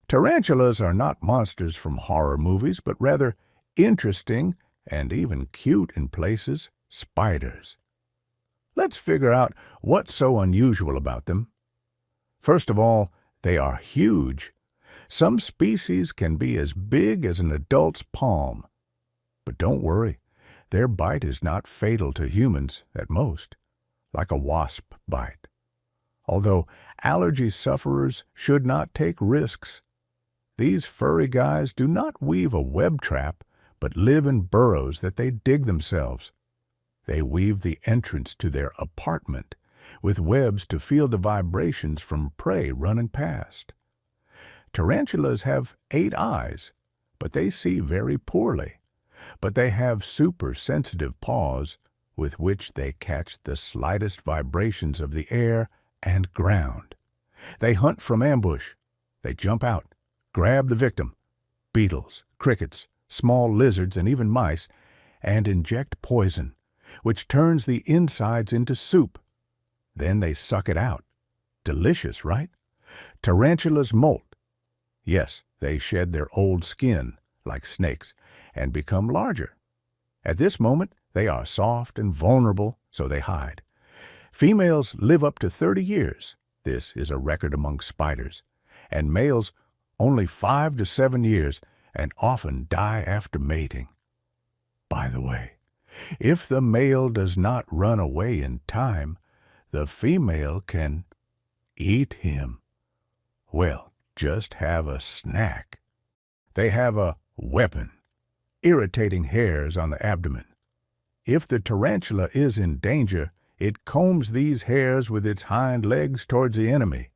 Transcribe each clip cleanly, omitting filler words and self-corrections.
Tarantulas are not monsters from horror movies, but rather interesting and even cute in places spiders. Let's figure out what's so unusual about them. First of all, they are huge. Some species can be as big as an adult's palm. But don't worry, their bite is not fatal to humans at most, like a wasp bite. Although allergy sufferers should not take risks. These furry guys do not weave a web trap, but live in burrows that they dig themselves. They weave the entrance to their apartment with webs to feel the vibrations from prey running past. Tarantulas have 8 eyes, but they see very poorly. But they have super-sensitive paws with which they catch the slightest vibrations of the air and ground. They hunt from ambush. They jump out, grab the victim, beetles, crickets, small lizards, and even mice, and inject poison, which turns the insides into soup. Then they suck it out. Delicious, right? Tarantulas molt. Yes, they shed their old skin, like snakes, and become larger. At this moment, they are soft and vulnerable, so they hide. Females live up to 30 years. This is a record among spiders. And males only 5 to 7 years, and often die after mating. By the way, if the male does not run away in time, the female can eat him. Well, just have a snack. They have a weapon, irritating hairs on the abdomen. If the tarantula is in danger, it combs these hairs with its hind legs towards the enemy.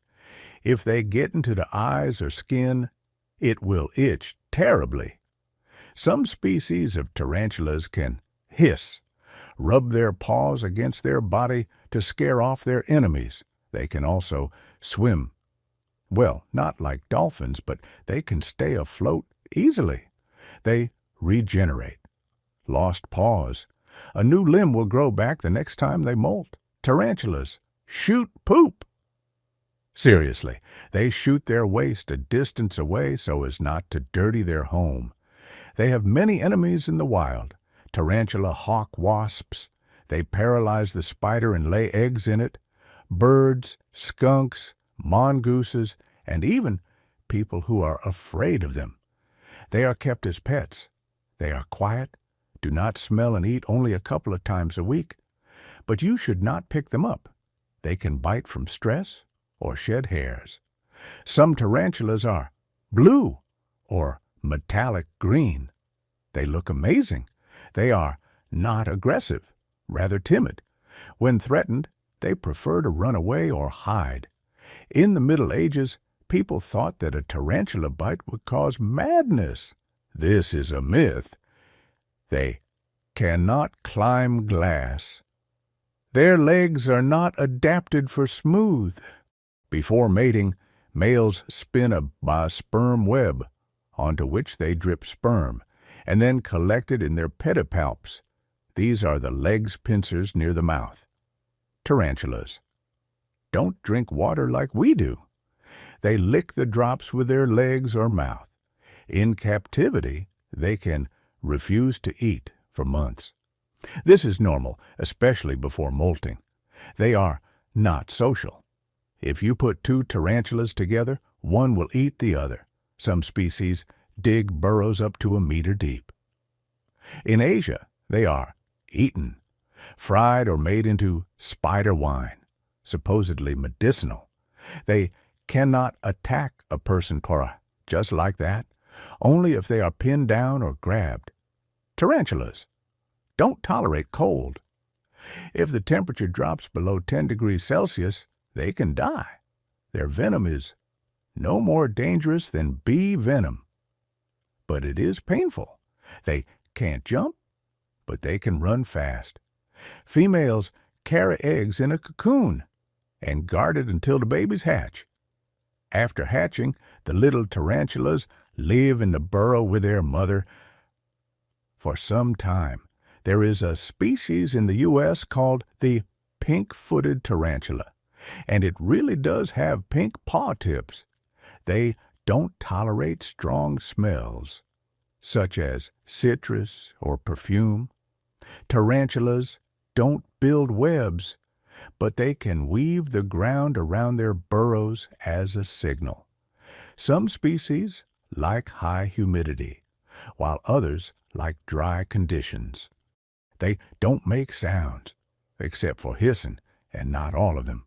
If they get into the eyes or skin, it will itch terribly. Some species of tarantulas can hiss, rub their paws against their body to scare off their enemies. They can also swim. Well, not like dolphins, but they can stay afloat easily. They regenerate. Lost paws. A new limb will grow back the next time they molt. Tarantulas shoot poop. Seriously, they shoot their waste a distance away so as not to dirty their home. They have many enemies in the wild. Tarantula hawk wasps. They paralyze the spider and lay eggs in it. Birds, skunks, mongooses, and even people who are afraid of them. They are kept as pets. They are quiet, do not smell and eat only a couple of times a week. But you should not pick them up. They can bite from stress or shed hairs. Some tarantulas are blue or metallic green. They look amazing. They are not aggressive, rather timid. When threatened, they prefer to run away or hide. In the Middle Ages, people thought that a tarantula bite would cause madness. This is a myth. They cannot climb glass. Their legs are not adapted for smooth. Before mating, males spin a sperm web, onto which they drip sperm, and then collect it in their pedipalps. These are the legs pincers near the mouth. Tarantulas don't drink water like we do. They lick the drops with their legs or mouth. In captivity, they can refuse to eat for months. This is normal, especially before molting. They are not social. If you put 2 tarantulas together, one will eat the other. Some species dig burrows up to 1 meter deep. In Asia, they are eaten, fried or made into spider wine, supposedly medicinal. They cannot attack a person, Cora, just like that, only if they are pinned down or grabbed. Tarantulas don't tolerate cold. If the temperature drops below 10 degrees Celsius, they can die. Their venom is no more dangerous than bee venom. But it is painful. They can't jump, but they can run fast. Females carry eggs in a cocoon and guard it until the babies hatch. After hatching, the little tarantulas live in the burrow with their mother for some time. There is a species in the U.S. called the pink-footed tarantula, and it really does have pink paw tips. They don't tolerate strong smells, such as citrus or perfume. Tarantulas don't build webs, but they can weave the ground around their burrows as a signal. Some species like high humidity, while others like dry conditions. They don't make sounds, except for hissing, and not all of them.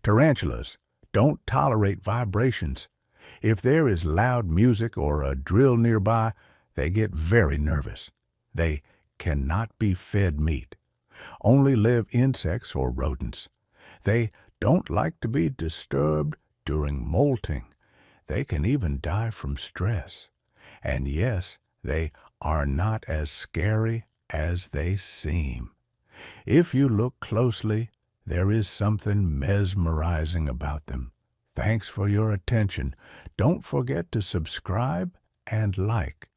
Tarantulas don't tolerate vibrations. If there is loud music or a drill nearby, they get very nervous. They cannot be fed meat. Only live insects or rodents. They don't like to be disturbed during molting. They can even die from stress. And yes, they are not as scary as they seem. If you look closely, there is something mesmerizing about them. Thanks for your attention. Don't forget to subscribe and like.